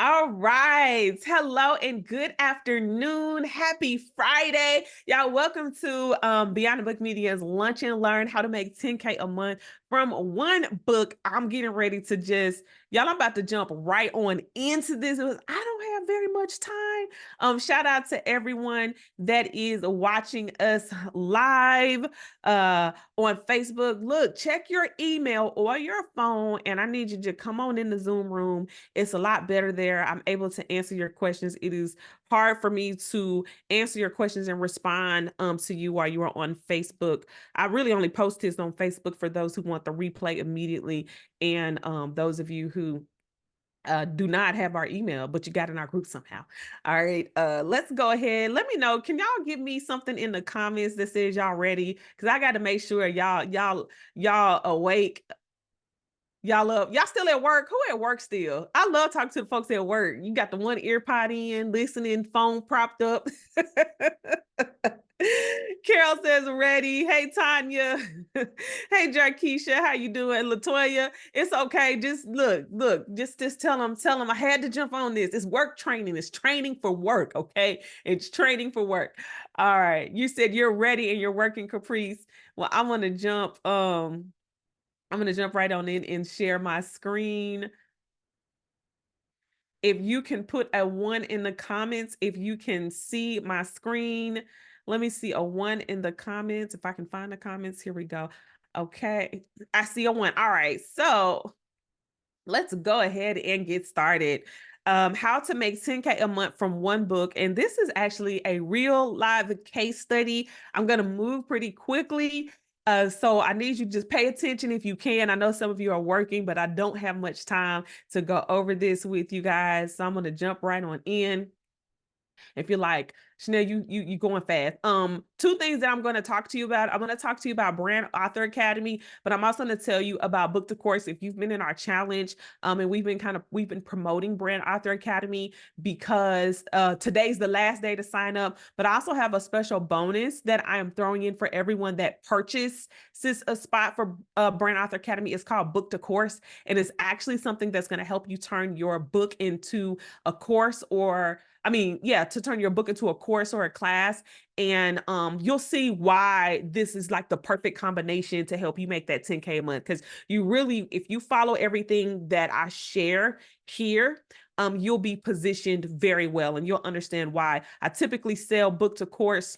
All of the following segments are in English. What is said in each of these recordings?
All right. Hello and good afternoon. Happy Friday. Y'all, welcome to Beyond the Book Media's Lunch and Learn How to Make 10K a Month from one book. I'm getting ready to I'm about to jump right on into this. I don't have very much time. Shout out to everyone that is watching us live on Facebook. Look, check your email or your phone, and I need you to come on in the Zoom room. It's a lot better there. I'm able to answer your questions. It is hard for me to answer your questions and respond to you while you are on Facebook. I really only post this on Facebook for those who want the replay immediately, and those of you who do not have our email, but you got in our group somehow. All right, let's go ahead. Let me know. Can y'all give me something in the comments that says y'all ready? Because I got to make sure y'all awake. Y'all still at work? Who at work still? I love talking to the folks at work. You got the one ear pod in, listening, phone propped up. Carol says ready. Hey Tanya. Hey Jarkeisha, how you doing? Latoya, it's okay. Just look, just tell them I had to jump on this. It's work training. It's training for work, okay? It's training for work. All right. You said you're ready and you're working, Caprice. Well, I'm gonna jump right on in and share my screen. If you can put a 1 in the comments, if you can see my screen, let me see a 1 in the comments. If I can find the comments, here we go. Okay, I see a 1. All right, so let's go ahead and get started. How to make 10K a month from one book. And this is actually a real live case study. I'm going to move pretty quickly. So I need you to just pay attention if you can. I know some of you are working, but I don't have much time to go over this with you guys. So I'm going to jump right on in. If you're like, Chanel, you going fast. Two things that I'm going to talk to you about. I'm going to talk to you about Brand Author Academy, but I'm also going to tell you about Book to Course. If you've been in our challenge, and we've been promoting Brand Author Academy because today's the last day to sign up. But I also have a special bonus that I am throwing in for everyone that purchases a spot for Brand Author Academy. It's called Book to Course, and it's actually something that's going to help you turn your book into a course, or to turn your book into a course or a class. And you'll see why this is like the perfect combination to help you make that 10K a month. Because if you follow everything that I share here, you'll be positioned very well, and you'll understand why. I typically sell Book to Course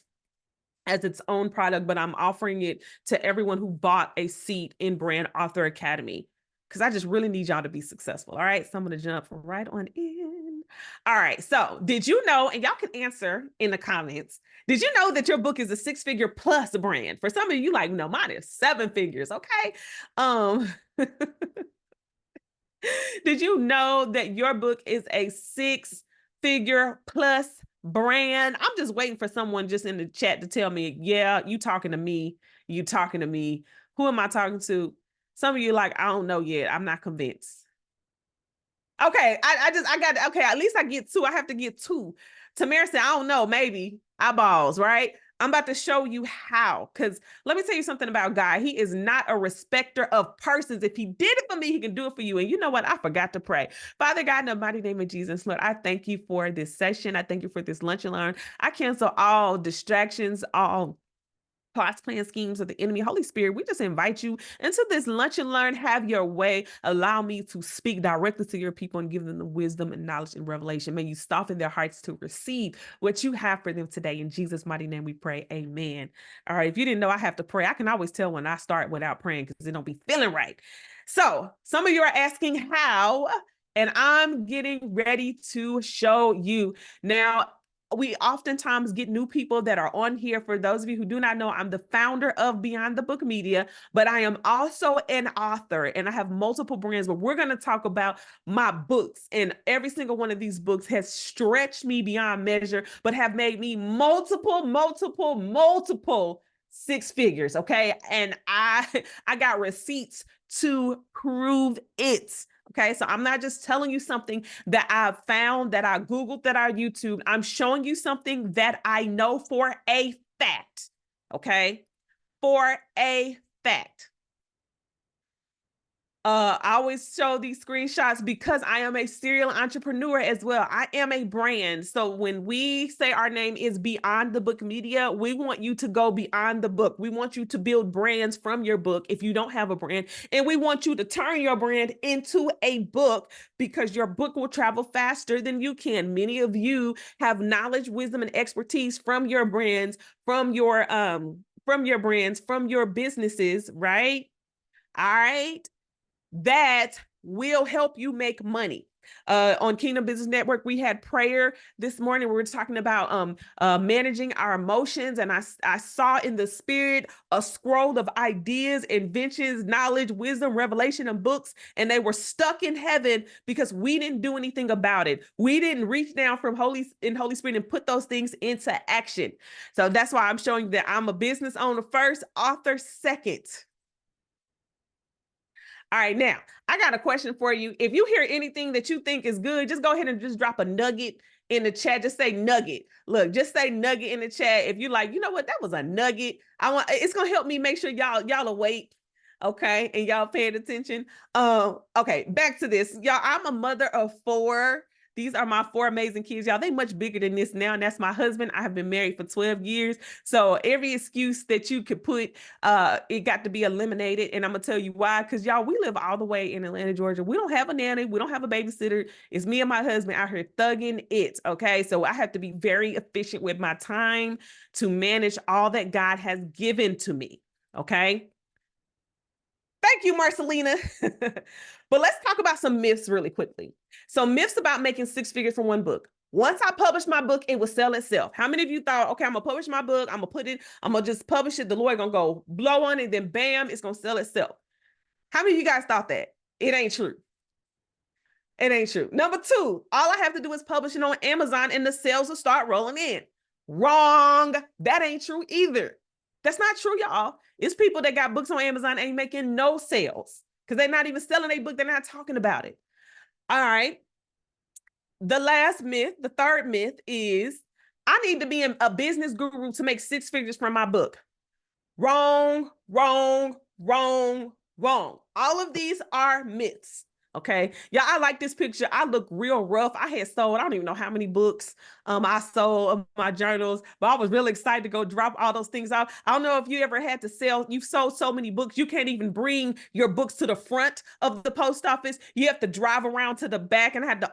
as its own product, but I'm offering it to everyone who bought a seat in Brand Author Academy, because I just really need y'all to be successful. All right, so I'm going to jump right on in. All right, so did you know, and y'all can answer in the comments, did you know that your book is a 6-figure plus brand? For some of you, like, no, mine is 7 figures, okay? Did you know that your book is a 6-figure plus brand? I'm just waiting for someone just in the chat to tell me, yeah, you talking to me. You talking to me. Who am I talking to? Some of you like, I don't know yet. I'm not convinced. Okay, okay, at least I get 2. I have to get 2. Tamara said, I don't know, maybe eyeballs, right? I'm about to show you how, because let me tell you something about God. He is not a respecter of persons. If he did it for me, he can do it for you. And you know what? I forgot to pray. Father God, in the mighty name of Jesus, Lord, I thank you for this session. I thank you for this lunch and learn. I cancel all distractions, all plots, plans, schemes of the enemy. Holy Spirit, we just invite you into this lunch and learn. Have your way. Allow me to speak directly to your people and give them the wisdom and knowledge and revelation. May you soften their hearts to receive what you have for them today. In Jesus' mighty name we pray. Amen. All right, if you didn't know I have to pray, I can always tell when I start without praying because it don't be feeling right. So some of you are asking how, and I'm getting ready to show you. Now, we oftentimes get new people that are on here. For those of you who do not know, I'm the founder of Beyond the Book Media, but I am also an author, and I have multiple brands, but we're going to talk about my books. And every single one of these books has stretched me beyond measure, but have made me multiple 6 figures. Okay. And I got receipts to prove it. Okay, so I'm not just telling you something that I found, that I Googled, that I YouTube. I'm showing you something that I know for a fact. Okay, for a fact. I always show these screenshots because I am a serial entrepreneur as well. I am a brand. So when we say our name is Beyond the Book Media, we want you to go beyond the book. We want you to build brands from your book if you don't have a brand. And we want you to turn your brand into a book because your book will travel faster than you can. Many of you have knowledge, wisdom, and expertise from your brands, from your brands, from your businesses, right? All right, that will help you make money. On Kingdom Business Network, we had prayer this morning. We were talking about managing our emotions, and I saw in the spirit a scroll of ideas, inventions, knowledge, wisdom, revelation, and books, and they were stuck in heaven because we didn't do anything about it. We didn't reach down from Holy Spirit and put those things into action. So that's why I'm showing that I'm a business owner first, author second. All right, now I got a question for you. If you hear anything that you think is good, just go ahead and just drop a nugget in the chat. Just say nugget. Look, just say nugget in the chat. If you're like, you know what, that was a nugget. It's gonna help me make sure y'all awake. Okay, and y'all paying attention. Okay, back to this. Y'all, I'm a mother of 4. These are my 4 amazing kids, y'all. They much bigger than this now, and that's my husband. I have been married for 12 years. So every excuse that you could put, it got to be eliminated. And I'm gonna tell you why. Because y'all, we live all the way in Atlanta, Georgia. We don't have a nanny. We don't have a babysitter. It's me and my husband out here thugging it. Okay. So I have to be very efficient with my time to manage all that God has given to me. Okay. Thank you, Marcelina. But let's talk about some myths really quickly. So myths about making 6 figures from one book. Once I published my book, it will sell itself. How many of you thought, okay, I'm gonna publish my book, I'm gonna just publish it, the Lord gonna go blow on it, then bam, it's gonna sell itself. How many of you guys thought that? It ain't true. It ain't true. Number 2, all I have to do is publish it on Amazon and the sales will start rolling in. Wrong. That ain't true either. That's not true, y'all. It's people that got books on Amazon ain't making no sales because they're not even selling a book. They're not talking about it. All right. The last myth, the third myth is I need to be a business guru to make 6 figures from my book. Wrong, wrong, wrong, wrong. All of these are myths. Okay. Yeah, I like this picture. I look real rough. I had sold, I don't even know how many books I sold of my journals, but I was really excited to go drop all those things off. I don't know if you ever had to sell, you've sold so many books, you can't even bring your books to the front of the post office. You have to drive around to the back, and I had to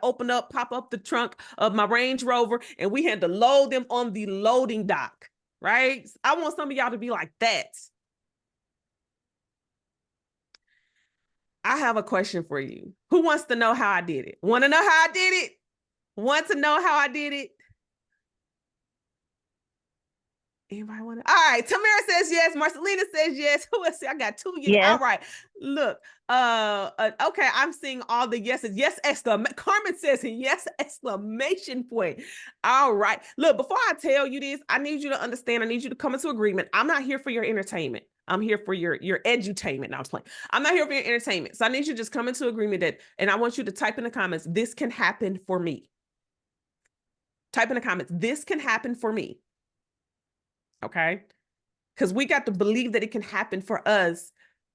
pop up the trunk of my Range Rover, and we had to load them on the loading dock, right? I want some of y'all to be like that. I have a question for you. Who wants to know how I did it? Want to know how I did it? Want to know how I did it? Anybody want to? All right. Tamara says yes. Marcelina says yes. Who else? I got 2 yes. All right. Look. Okay. I'm seeing all the yeses. Yes. Carmen says yes. Exclamation point. All right. Look. Before I tell you this, I need you to understand. I need you to come into agreement. I'm not here for your entertainment. I'm here for your edutainment. Now I'm playing. I'm not here for your entertainment. So I need you to just come into agreement that, and I want you to type in the comments, this can happen for me. Type in the comments, this can happen for me. Okay. Because we got to believe that it can happen for us,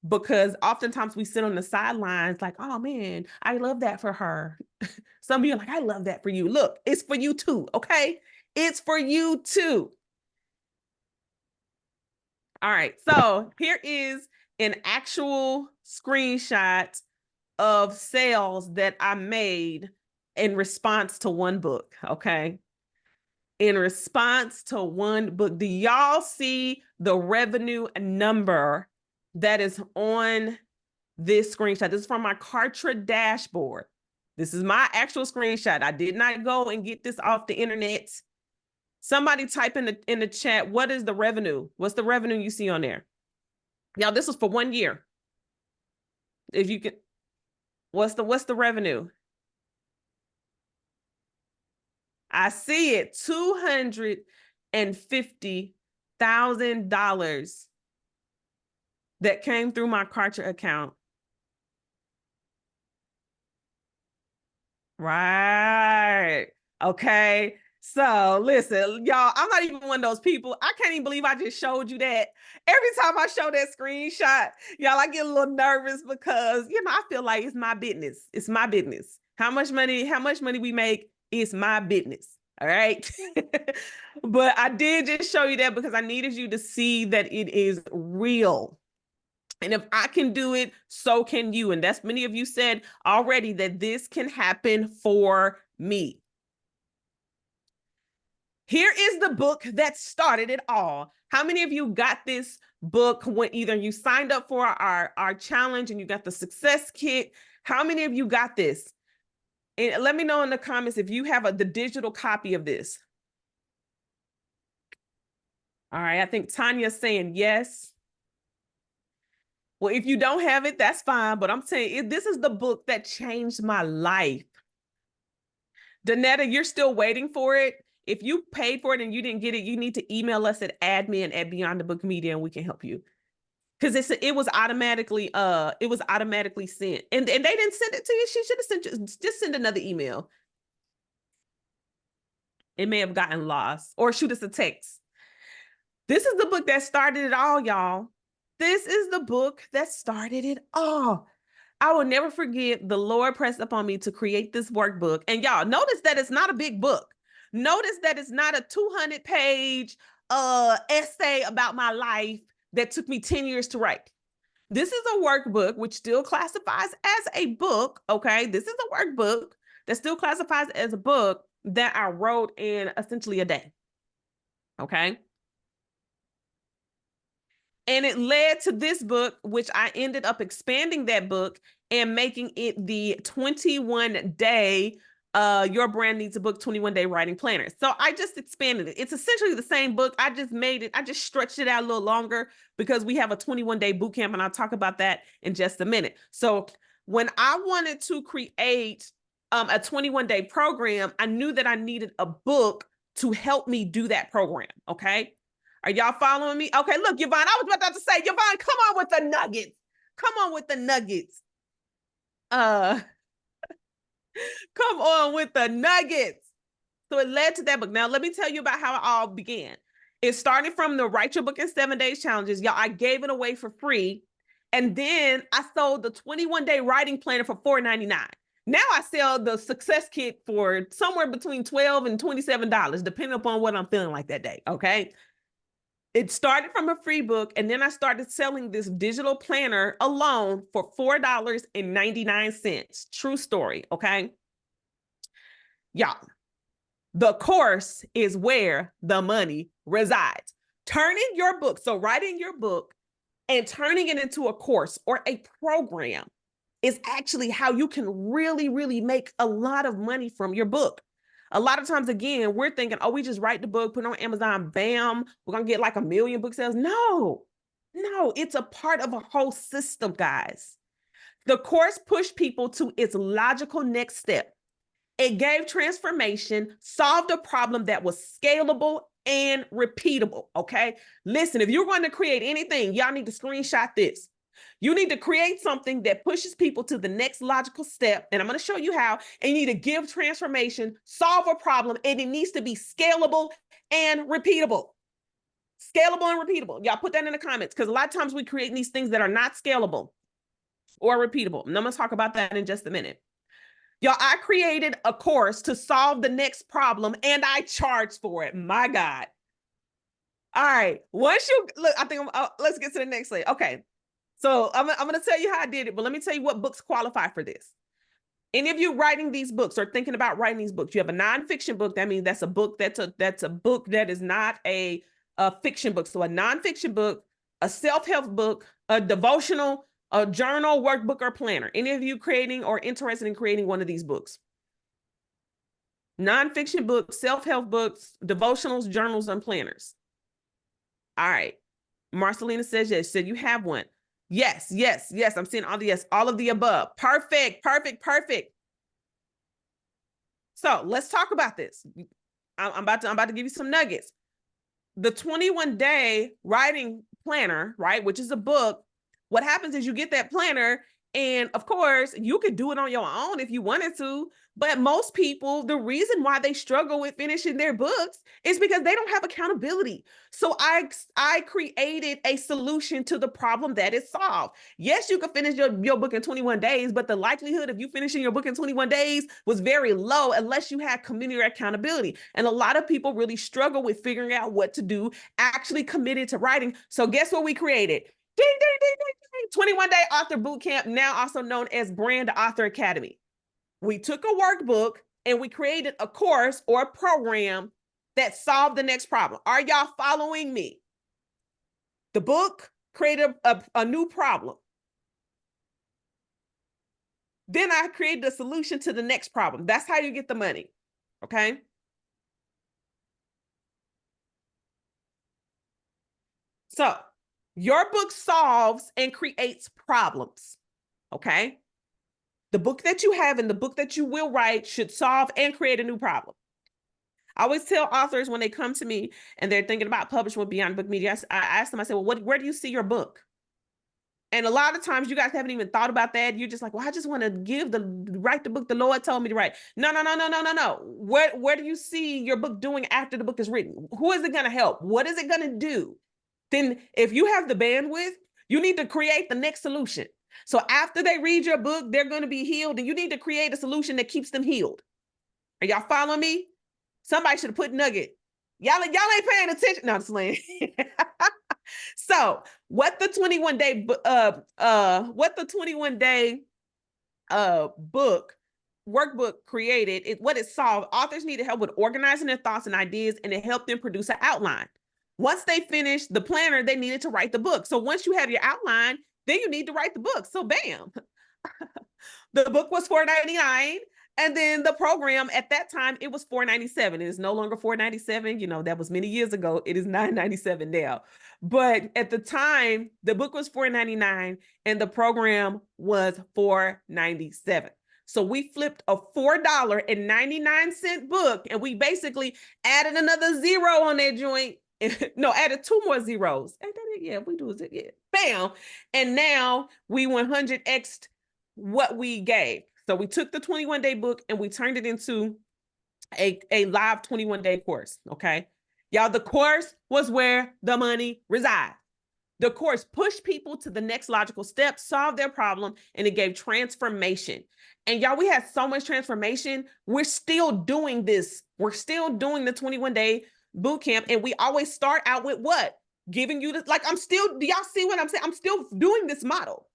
because oftentimes we sit on the sidelines like, oh man, I love that for her. Some of you are like, I love that for you. Look, it's for you too. Okay. It's for you too. All right. So here is an actual screenshot of sales that I made in response to one book. Okay. In response to one book. Do y'all see the revenue number that is on this screenshot? This is from my Kartra dashboard. This is my actual screenshot. I did not go and get this off the internet. Somebody type in the chat, what is the revenue? What's the revenue you see on there? Y'all, this was for 1 year. If you can, what's the revenue? I see it, $250,000 that came through my Kartra account. Right. Okay. So listen, y'all, I'm not even one of those people. I can't even believe I just showed you that. Every time I show that screenshot, y'all, I get a little nervous because, I feel like it's my business. It's my business. How much money we make is my business. All right. But I did just show you that because I needed you to see that it is real. And if I can do it, so can you. And that's many of you said already that this can happen for me. Here is the book that started it all. How many of you got this book when either you signed up for our challenge and you got the success kit? How many of you got this? And let me know in the comments if you have the digital copy of this. All right, I think Tanya's saying yes. Well, if you don't have it, that's fine. But I'm saying this is the book that changed my life. Danetta, you're still waiting for it. If you paid for it and you didn't get it, you need to email us at admin@Beyond the Book Media and we can help you. Because it was automatically sent. And they didn't send it to you. She should have sent you, just send another email. It may have gotten lost, or shoot us a text. This is the book that started it all, y'all. This is the book that started it all. I will never forget the Lord pressed upon me to create this workbook. And y'all, notice that it's not a big book. Notice that it's not a 200-page essay about my life that took me 10 years to write. This is a workbook, which still classifies as a book, okay? This is a workbook that still classifies as a book that I wrote in essentially a day, okay? And it led to this book, which I ended up expanding that book and making it the 21-day Your Brand Needs a Book 21-day writing planner. So I just expanded it. It's essentially the same book. I just stretched it out a little longer because we have a 21-day boot camp, and I'll talk about that in just a minute. So when I wanted to create a 21-day program, I knew that I needed a book to help me do that program, okay? Are y'all following me? Okay, look, Yvonne, I was about to say, Yvonne, come on with the nuggets. Come on with the nuggets. Come on with the nuggets. So it led to that book. Now, let me tell you about how it all began. It started from the Write Your Book in 7 Days challenges. Y'all, I gave it away for free. And then I sold the 21-day writing planner for $4.99. Now I sell the success kit for somewhere between $12 and $27, depending upon what I'm feeling like that day, okay? It started from a free book, and then I started selling this digital planner alone for $4.99. True story, okay? Y'all, the course is where the money resides. Turning your book, so writing your book and turning it into a course or a program is actually how you can really, really make a lot of money from your book. A lot of times, again, we're thinking, oh, we just write the book, put it on Amazon, bam, we're going to get like 1 million book sales. No, it's a part of a whole system, guys. The course pushed people to its logical next step. It gave transformation, solved a problem that was scalable and repeatable, okay? Listen, if you're going to create anything, y'all need to screenshot this. You need to create something that pushes people to the next logical step, and I'm going to show you how. And you need to give transformation, solve a problem, and it needs to be scalable and repeatable. Scalable and repeatable. Y'all put that in the comments, because a lot of times we create these things that are not scalable or repeatable. And I'm going to talk about that in just a minute. Y'all, I created a course to solve the next problem, and I charged for it. My God. All right. Once you look, I think let's get to the next slide. Okay. So I'm going to tell you how I did it, but let me tell you what books qualify for this. Any of you writing these books or thinking about writing these books, you have a nonfiction book. That means that's a book that's a book that is not a fiction book. So a nonfiction book, a self-help book, a devotional, a journal, workbook, or planner. Any of you creating or interested in creating one of these books? Nonfiction books, self-help books, devotionals, journals, and planners. All right. Marcelina says yes. Said you have one. Yes, yes, yes. I'm seeing all the yes, all of the above. Perfect, perfect, perfect. So let's talk about this. I'm about to give you some nuggets. The 21-day writing planner, right, which is a book. What happens is you get that planner And of course, you could do it on your own if you wanted to. But most people, the reason why they struggle with finishing their books is because they don't have accountability. So I created a solution to the problem that is solved. Yes, you could finish your book in 21 days, but the likelihood of you finishing your book in 21 days was very low unless you had community accountability. And a lot of people really struggle with figuring out what to do, actually committed to writing. So guess what we created? Ding, ding, ding, ding, ding. 21-day author boot camp, now also known as Brand Author Academy. We took a workbook and we created a course or a program that solved the next problem. Are y'all following me? The book created a new problem. Then I created a solution to the next problem. That's how you get the money, okay? So your book solves and creates problems, okay? The book that you have and the book that you will write should solve and create a new problem. I always tell authors when they come to me and they're thinking about publishing with Beyond Book Media, I ask them, I say, well, where do you see your book? And a lot of times you guys haven't even thought about that. You're just like, well, I just want to write the book the Lord told me to write. No. Where do you see your book doing after the book is written? Who is it going to help? What is it going to do? Then if you have the bandwidth, you need to create the next solution. So after they read your book, they're going to be healed, and you need to create a solution that keeps them healed. Are y'all following me? Somebody should have put nugget. Y'all ain't paying attention. No, I'm just playing. So what the 21-day book workbook created, what it solved, authors needed help with organizing their thoughts and ideas, and it helped them produce an outline. Once they finished the planner, they needed to write the book. So once you have your outline, then you need to write the book. So bam. The book was $4.99. And then the program at that time, it was $4.97. It is no longer $4.97. You know, that was many years ago. It is $9.97 now. But at the time, the book was $4.99 and the program was $4.97. So we flipped a $4.99 book and we basically added another zero on that joint. No, added two more zeros. Ain't that it? Yeah, we do it. Yeah. Bam. And now we 100x'd what we gave. So we took the 21-day book and we turned it into a live 21-day course, okay? Y'all, the course was where the money resides. The course pushed people to the next logical step, solved their problem, and it gave transformation. And y'all, we had so much transformation. We're still doing this. We're still doing the 21-day boot camp, and we always start out with what? Giving you this, like, do y'all see what I'm saying? I'm still doing this model.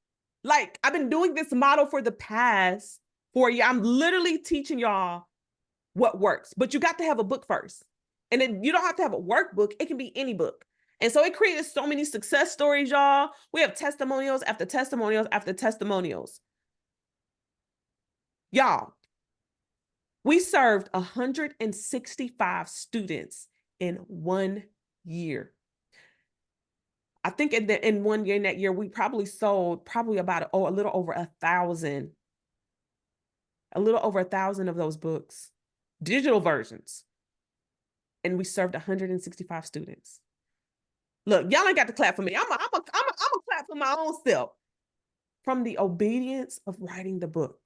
Like, I've been doing this model for the past 4 years. I'm literally teaching y'all what works, but you got to have a book first. And then you don't have to have a workbook. It can be any book. And so it created so many success stories, y'all. We have testimonials after testimonials after testimonials. Y'all, we served 165 students in 1 year. I think in 1 year, in that year, we probably sold about a little over 1,000. A little over 1,000 of those books, digital versions. And we served 165 students. Look, y'all ain't got to clap for me. I'm a clap for my own self from the obedience of writing the book.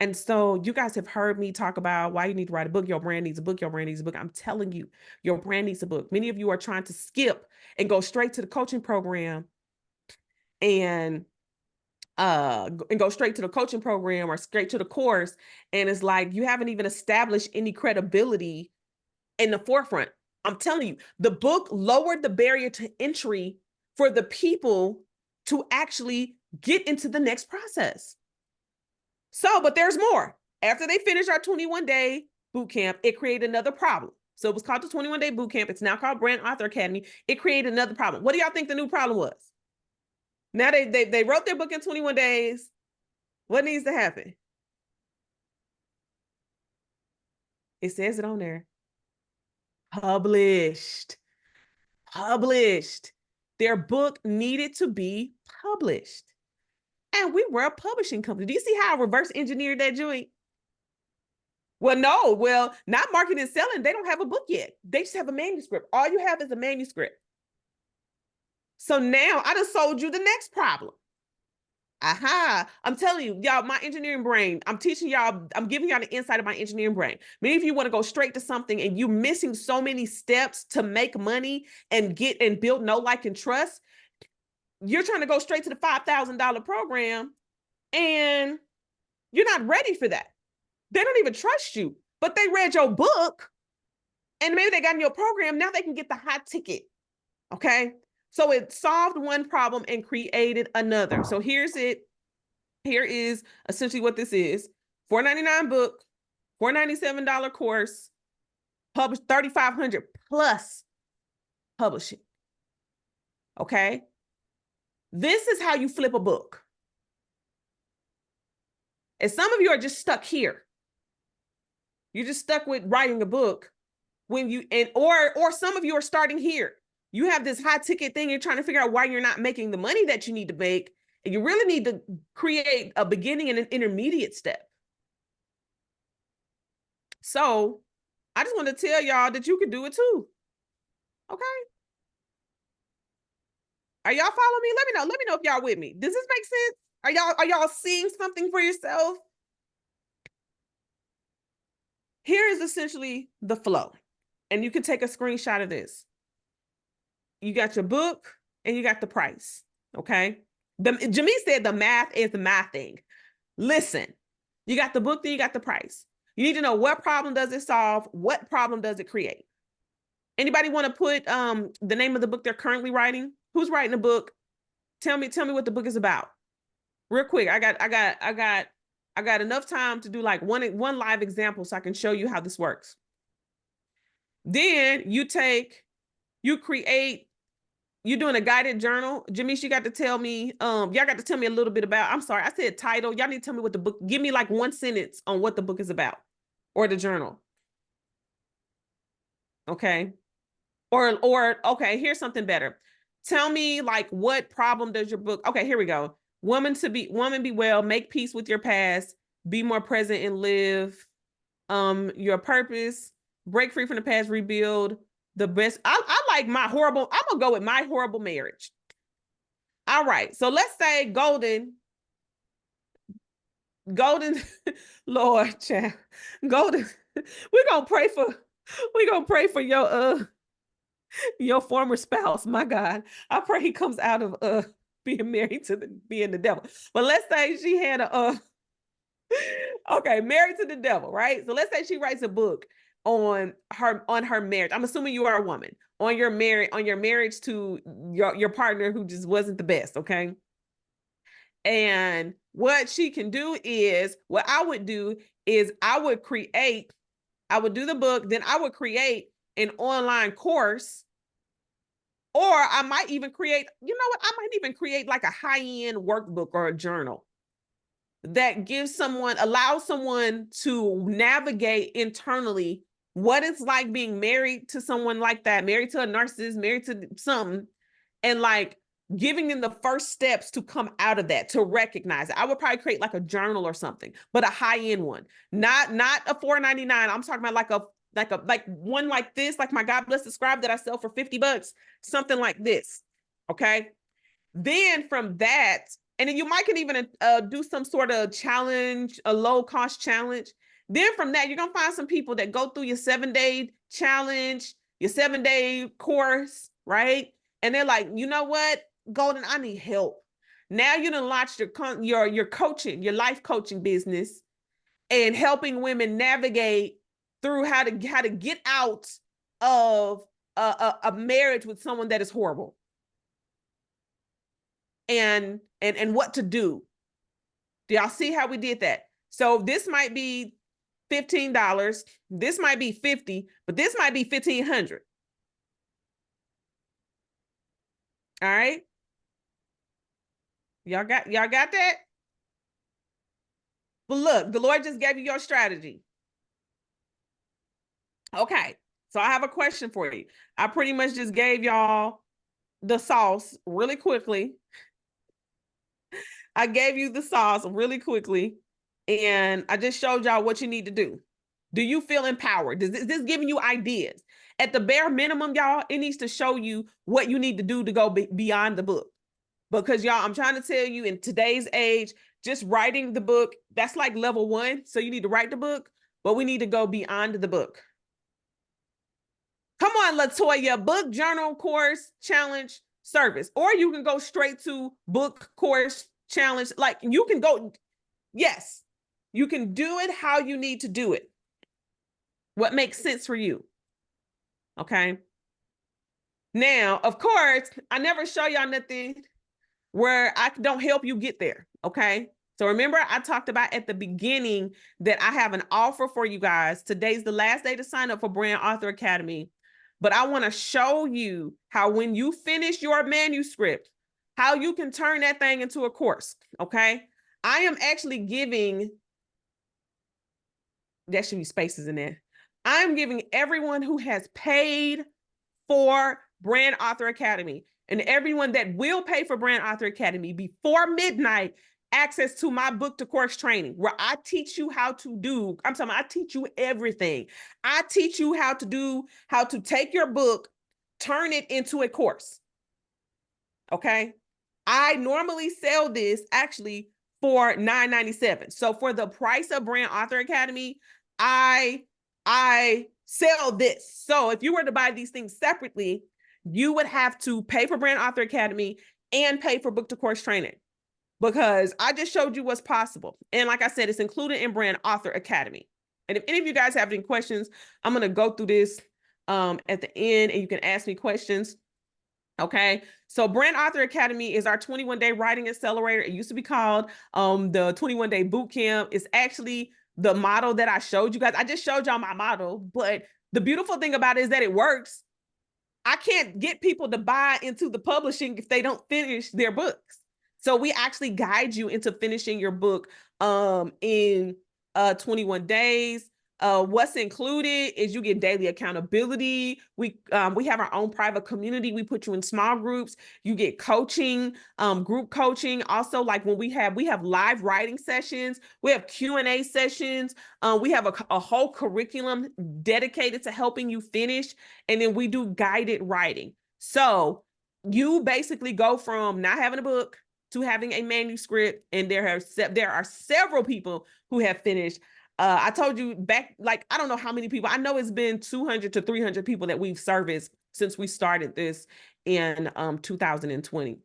And so you guys have heard me talk about why you need to write a book. Your brand needs a book. Your brand needs a book. I'm telling you, your brand needs a book. Many of you are trying to skip and go straight to the coaching program and go straight to the coaching program or straight to the course. And it's like, you haven't even established any credibility in the forefront. I'm telling you, the book lowered the barrier to entry for the people to actually get into the next process. So, but there's more. After they finished our 21-day boot camp, it created another problem. So it was called the 21-day boot camp. It's now called Brand Author Academy. It created another problem. What do y'all think the new problem was? Now they wrote their book in 21 days. What needs to happen? It says it on there. Published. Their book needed to be published. And we were a publishing company. Do you see how I reverse engineered that joint? Well, no. Well, not marketing and selling. They don't have a book yet. They just have a manuscript. All you have is a manuscript. So now I just sold you the next problem. Aha. I'm telling you, y'all, my engineering brain, I'm teaching y'all, I'm giving y'all the insight of my engineering brain. Many of you want to go straight to something and you're missing so many steps to make money and get and build know, like, and trust. You're trying to go straight to the $5,000 program and you're not ready for that. They don't even trust you, but they read your book and maybe they got in your program. Now they can get the high ticket. Okay. So it solved one problem and created another. So here's it. Here is essentially what this is. $4.99 book, $497 course, published $3,500 plus publishing. Okay. This is how you flip a book. And some of you are just stuck here. You're just stuck with writing a book when you, and or some of you are starting here. You have this high ticket thing. You're trying to figure out why you're not making the money that you need to make. And you really need to create a beginning and an intermediate step. So I just want to tell y'all that you can do it too. Okay. Are y'all following me? Let me know. Let me know if y'all with me. Does this make sense? Are y'all seeing something for yourself? Here is essentially the flow. And you can take a screenshot of this. You got your book and you got the price. Okay. Jamie said the math is the math thing. Listen, you got the book, then you got the price. You need to know what problem does it solve? What problem does it create? Anybody want to put the name of the book they're currently writing? Who's writing a book? Tell me what the book is about. Real quick. I got enough time to do like one live example so I can show you how this works. Then you're doing a guided journal. Jamish, you got to tell me, y'all got to tell me a little bit about, I'm sorry, I said title. Y'all need to tell me what the book, give me like one sentence on what the book is about or the journal. Okay. Or okay, here's something better. Tell me like what problem does your book, okay, here we go. Woman be well, make peace with your past, be more present and live your purpose, break free from the past, rebuild the best. I like my horrible, I'm gonna go with my horrible marriage. All right, so let's say Golden, Lord, child, Golden, we're gonna pray for your former spouse. My God, I pray he comes out of being married to being the devil. But let's say she had a okay, married to the devil, right? So let's say she writes a book on her marriage. I'm assuming you are a woman, on your marriage to your partner who just wasn't the best, okay? And what she can do is, what I would do is I would do the book, then I would create an online course, or I might even create, you know what? I might even create like a high-end workbook or a journal that allows someone to navigate internally what it's like being married to someone like that, married to a narcissist, married to something, and like giving them the first steps to come out of that, to recognize it. I would probably create like a journal or something, but a high-end one, not a $4.99. I'm talking about like one like this, like my God Bless the Scribe that I sell for $50, something like this. Okay. Then from that, and then you might can even do some sort of challenge, a low cost challenge. Then from that, you're going to find some people that go through your 7-day challenge, your 7-day course, right? And they're like, you know what, Golden, I need help. Now you done launched your coaching, your life coaching business, and helping women navigate through how to get out of a marriage with someone that is horrible. And what to do. Do y'all see how we did that? So this might be $15, this might be $50, but this might be $1,500. All right. Y'all got that? But look, the Lord just gave you your strategy. Okay. So I have a question for you. I pretty much just gave y'all the sauce really quickly. I gave you the sauce really quickly, and I just showed y'all what you need to do. Do you feel empowered? Is this giving you ideas? At the bare minimum, y'all, it needs to show you what you need to do to go beyond the book. Because y'all, I'm trying to tell you, in today's age, just writing the book, that's like level 1. So you need to write the book, but we need to go beyond the book. Come on, Latoya, book, journal, course, challenge, service. Or you can go straight to book, course, challenge. Like you can go, yes, you can do it how you need to do it. What makes sense for you. Okay. Now, of course, I never show y'all nothing where I don't help you get there. Okay. So remember, I talked about at the beginning that I have an offer for you guys. Today's the last day to sign up for Brand Author Academy. But I want to show you how when you finish your manuscript, how you can turn that thing into a course. Okay. I am actually giving, there should be spaces in there. I'm giving everyone who has paid for Brand Author Academy and everyone that will pay for Brand Author Academy before midnight access to my book to course training, where I teach you how to do, I teach you everything. I teach you how to take your book, turn it into a course. Okay. I normally sell this actually for $9.97. So for the price of Brand Author Academy, I sell this. So if you were to buy these things separately, you would have to pay for Brand Author Academy and pay for book to course training, because I just showed you what's possible. And like I said, it's included in Brand Author Academy. And if any of you guys have any questions, I'm going to go through this at the end and you can ask me questions. Okay. So Brand Author Academy is our 21-day writing accelerator. It used to be called the 21-day boot camp. It's actually the model that I showed you guys. I just showed y'all my model, but the beautiful thing about it is that it works. I can't get people to buy into the publishing if they don't finish their books. So we actually guide you into finishing your book in 21 days. What's included is you get daily accountability. We have our own private community. We put you in small groups. You get coaching, group coaching. Also, like when we have live writing sessions, we have Q&A sessions. We have a whole curriculum dedicated to helping you finish. And then we do guided writing. So you basically go from not having a book to having a manuscript. And there are several people who have finished. I told you back, like, I don't know how many people, I know it's been 200 to 300 people that we've serviced since we started this in 2020.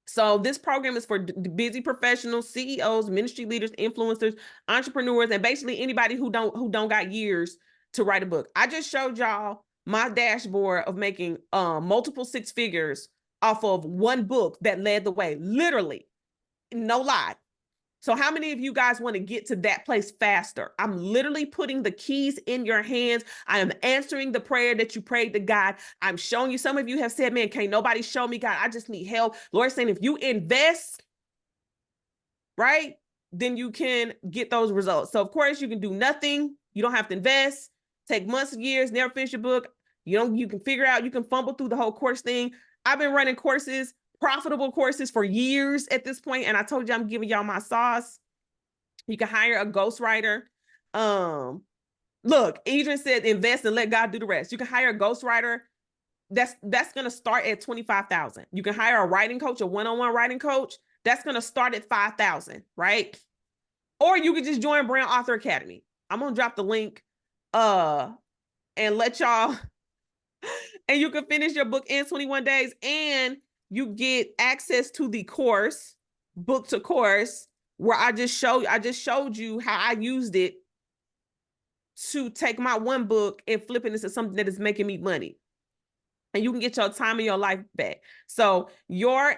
So this program is for busy professionals, CEOs, ministry leaders, influencers, entrepreneurs, and basically anybody who don't got years to write a book. I just showed y'all my dashboard of making multiple 6 figures off of one book that led the way, literally, no lie. So how many of you guys want to get to that place faster? I'm literally putting the keys in your hands. I am answering the prayer that you prayed to God. I'm showing you. Some of you have said, man, can't nobody show me, God, I just need help. Lord's saying, if you invest, right, then you can get those results. So of course you can do nothing. You don't have to invest, take months, years, never finish your book. You can figure out, you can fumble through the whole course thing. I've been running courses, profitable courses for years at this point, and I told you I'm giving y'all my sauce. You can hire a ghostwriter. Look, Adrian said invest and let God do the rest. You can hire a ghostwriter. That's going to start at $25,000. You can hire a writing coach, a one-on-one writing coach. That's going to start at $5,000, right? Or you can just join Brand Author Academy. I'm going to drop the link and let y'all, and you can finish your book in 21 days, and you get access to the course, book to course, where I just showed you how I used it to take my one book and flip it into something that is making me money. And you can get your time and your life back. So your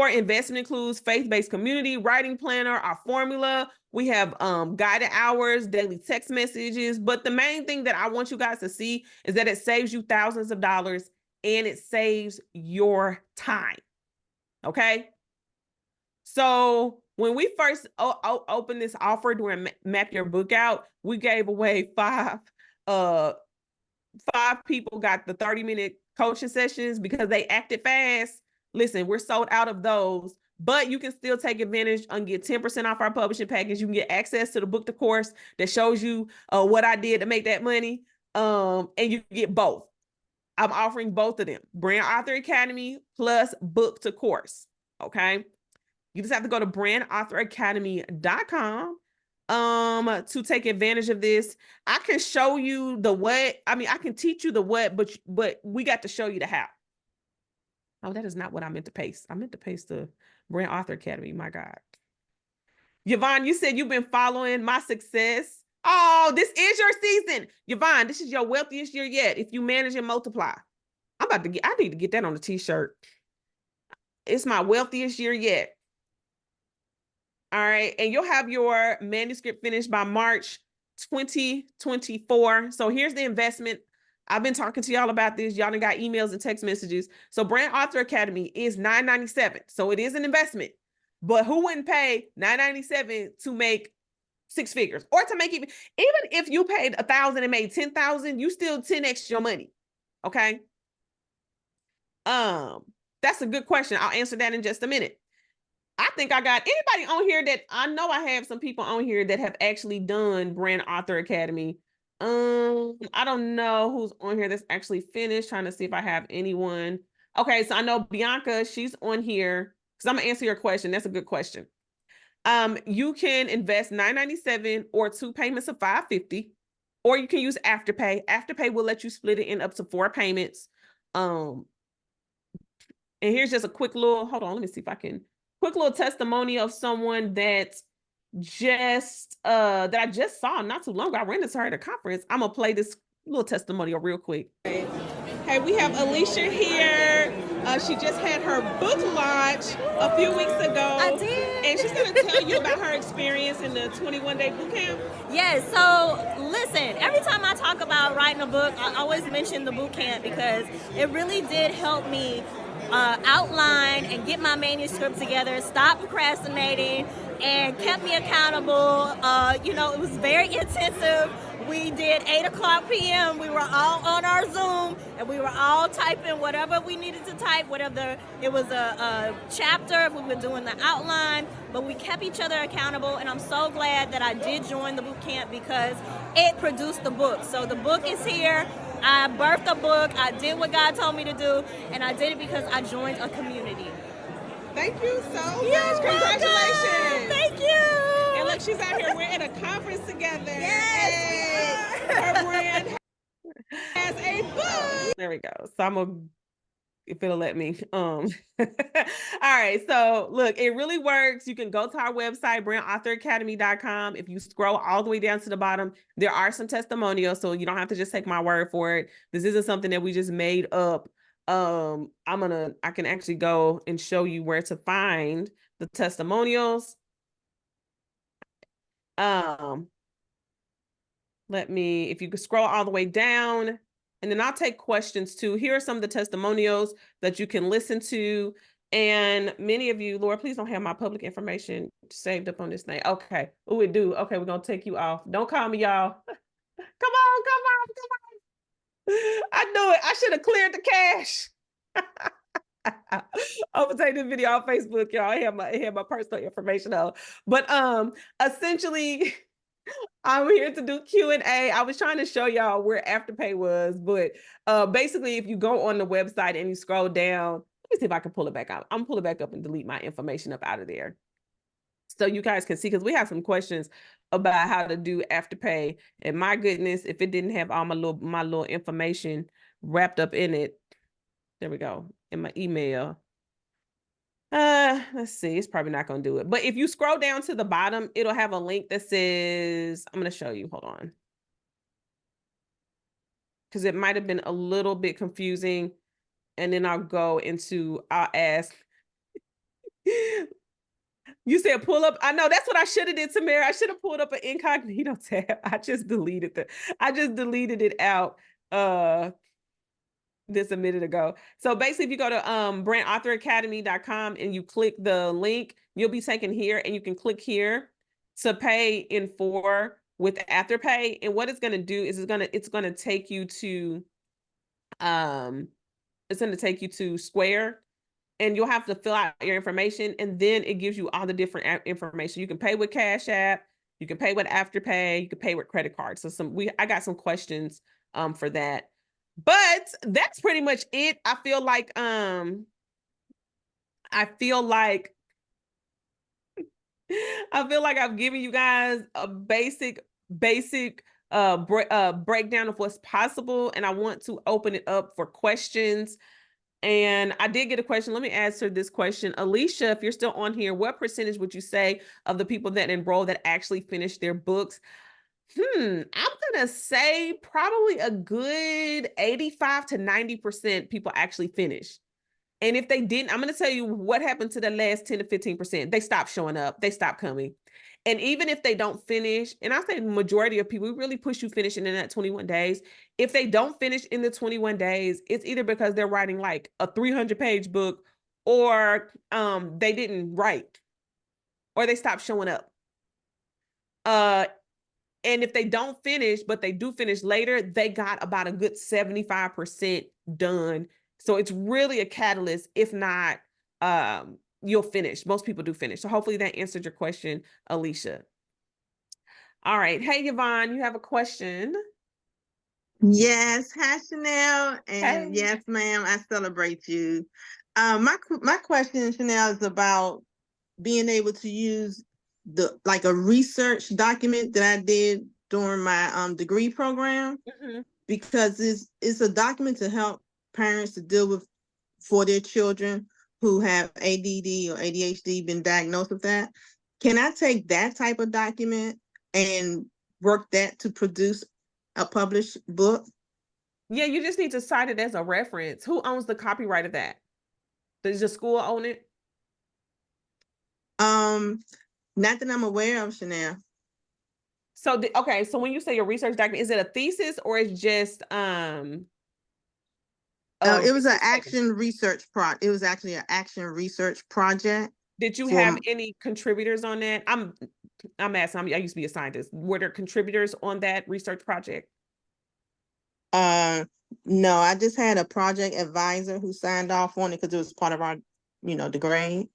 investment includes faith-based community, writing planner, our formula. We have guided hours, daily text messages. But the main thing that I want you guys to see is that it saves you thousands of dollars and it saves your time. Okay. So when we first opened this offer during Map Your Book Out, we gave away five people got the 30-minute coaching sessions because they acted fast. Listen, we're sold out of those, but you can still take advantage and get 10% off our publishing package. You can get access to the book to course that shows you what I did to make that money. And you get both. I'm offering both of them, Brand Author Academy plus book to course. Okay. You just have to go to brandauthoracademy.com to take advantage of this. I can show you the what. I mean, I can teach you the what, but we got to show you the how. Oh, that is not what I meant to paste. I meant to paste the Brand Author Academy. My God. Yvonne, you said you've been following my success. Oh, this is your season. Yvonne, this is your wealthiest year yet. If you manage and multiply. I need to get that on the t-shirt. It's my wealthiest year yet. All right. And you'll have your manuscript finished by March 2024. So here's the investment. I've been talking to y'all about this. Y'all done got emails and text messages. So Brand Author Academy is $9.97. So it is an investment. But who wouldn't pay $9.97 to make 6 figures, or to make even if you paid 1,000 and made 10,000, you still 10x your money. Okay. That's a good question. I'll answer that in just a minute. I think I got anybody on here that I know. I have some people on here that have actually done Brand Author Academy. I don't know who's on here that's actually finished. Trying to see if I have anyone. Okay, so I know Bianca, she's on here because I'm gonna answer your question. That's a good question. You can invest $9.97 or 2 payments of $5.50, or you can use Afterpay. Afterpay will let you split it in up to 4 payments. And here's just a quick little, hold on, let me see if I can, quick little testimony of someone that I just saw not too long ago. I ran into her at a conference. I'm gonna play this little testimonial real quick. Hey, we have Alicia here. She just had her book launch a few weeks ago. I did. And she's going to tell you about her experience in the 21-day boot camp. Yes, so listen, every time I talk about writing a book, I always mention the boot camp because it really did help me outline and get my manuscript together, stop procrastinating, and kept me accountable. It was very intensive. We did 8:00 p.m. We were all on our Zoom, and we were all typing whatever we needed to type, whatever it was a chapter, we were doing the outline, but we kept each other accountable, and I'm so glad that I did join the boot camp because it produced the book. So the book is here. I birthed a book. I did what God told me to do, and I did it because I joined a community. Thank you so much. Congratulations. Thank you. And look, she's out here. We're at a conference together. Yes. Hey, her brand has a book. There we go. So I'm gonna, if it'll let me. All right. So look, it really works. You can go to our website, brandauthoracademy.com. If you scroll all the way down to the bottom, there are some testimonials. So you don't have to just take my word for it. This isn't something that we just made up. I can actually go and show you where to find the testimonials. If you could scroll all the way down, and then I'll take questions too. Here are some of the testimonials that you can listen to. And many of you, Lord, please don't have my public information saved up on this thing. Okay. Oh, it do. Okay, we're going to take you off. Don't call me, y'all. Come on. I knew it. I should have cleared the cache. I'm gonna take this video on Facebook, y'all. I have my personal information on. But essentially, I'm here to do Q&A. I was trying to show y'all where Afterpay was, but basically, if you go on the website and you scroll down, let me see if I can pull it back out. I'm gonna pull it back up and delete my information up out of there, so you guys can see, because we have some questions about how to do Afterpay. And my goodness, if it didn't have all my little information wrapped up in it, there we go, in my email. Let's see, it's probably not gonna do it. But if you scroll down to the bottom, it'll have a link that says, I'm gonna show you, hold on. Because it might have been a little bit confusing. And then I'll ask. You said pull up. I know that's what I should have did, Tamara. I should have pulled up an incognito tab. I just deleted it out this a minute ago. So basically, if you go to brandauthoracademy.com and you click the link, you'll be taken here, and you can click here to pay in 4 with Afterpay. And what it's going to do is it's going to take you to Square. And you'll have to fill out your information, and then it gives you all the different information. You can pay with Cash App, you can pay with Afterpay, you can pay with credit cards. So I got some questions for that. But that's pretty much it. I feel like I've given you guys a basic breakdown of what's possible, and I want to open it up for questions. And I did get a question. Let me answer this question. Alicia, if you're still on here, what percentage would you say of the people that enroll that actually finish their books? I'm gonna say probably a good 85 to 90% people actually finish. And if they didn't, I'm gonna tell you what happened to the last 10 to 15%. They stopped showing up, they stopped coming. And even if they don't finish, and I say the majority of people, we really push you finishing in that 21 days. If they don't finish in the 21 days, it's either because they're writing like a 300-page book, or they didn't write, or they stopped showing up. And if they don't finish, but they do finish later, they got about a good 75% done. So it's really a catalyst. If not, you'll finish. Most people do finish. So hopefully that answered your question, Alicia. All right. Hey, Yvonne, you have a question? Yes, hi Chanel, and Hey. yes, ma'am, I celebrate you. My question, Chanel, is about being able to use like a research document that I did during my degree program, because it's a document to help parents to deal with for their children who have ADD or ADHD, been diagnosed with that. Can I take that type of document and work that to produce a published book? Yeah, you just need to cite it as a reference. Who owns the copyright of that? Does your school own it? Not that I'm aware of, Chanel. So okay, so when you say your research document, is it a thesis or it's just It was an research paper? action research It was actually an action research project. Did you for have any contributors on that? I'm asking. I used to be a scientist. Were there contributors on that research project? No, I just had a project advisor who signed off on it because it was part of our, the grade.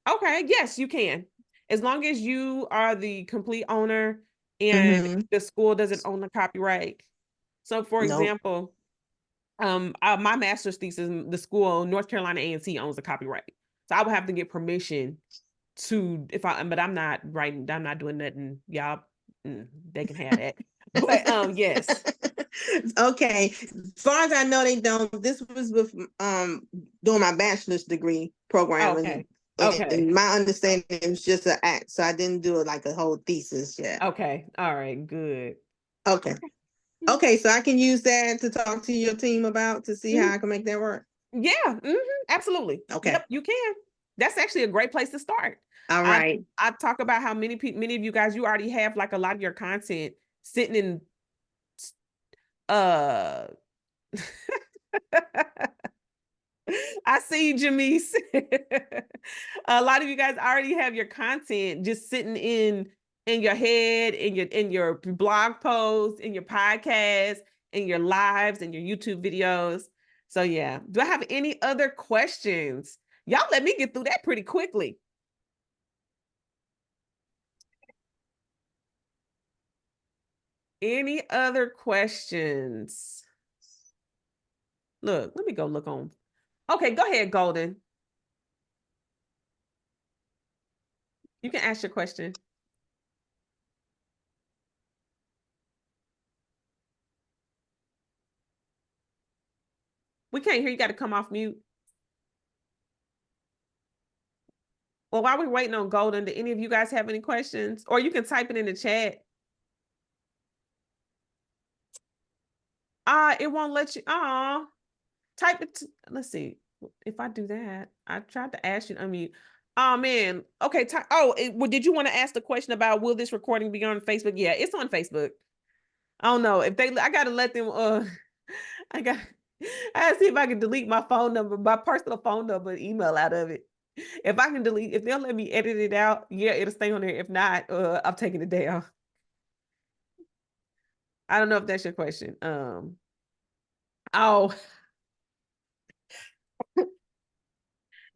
Okay, yes, you can. As long as you are the complete owner and the school doesn't own the copyright. So for Nope. example, my master's thesis, the school, North Carolina A&T, owns the copyright. So I would have to get permission to, but I'm not writing, I'm not doing nothing. Y'all, they can have that. But yes. Okay. As far as I know, they don't. This was with doing my bachelor's degree program. Okay. And my understanding, it was just an act, so I didn't do it like a whole thesis yet. Okay. All right. Good. Okay. Okay, so I can use that to talk to your team about to see how I can make that work. Yeah, absolutely. Okay. Yep, you can. That's actually a great place to start. All right. I talk about how many of you guys, you already have like a lot of your content sitting in I see Jamise. A lot of you guys already have your content just sitting in your head, in your blog posts, in your podcast, in your lives, and your YouTube videos. So yeah. Do I have any other questions? Y'all let me get through that pretty quickly. Any other questions? Look, let me go look on. Okay, go ahead, Golden. You can ask your question. We can't hear you. Got to come off mute. Well, while we're waiting on Golden, do any of you guys have any questions? Or you can type it in the chat. It won't let you. Type it. Let's see. If I do that, I tried to ask you to unmute. Oh man. Okay. Well, did you want to ask the question about will this recording be on Facebook? Yeah, it's on Facebook. I don't know if I gotta let them. I gotta see if I can delete my phone number, my personal phone number, and email out of it. If I can delete, if they'll let me edit it out, yeah, it'll stay on there. If not, I'm taking it down. I don't know if that's your question. Oh,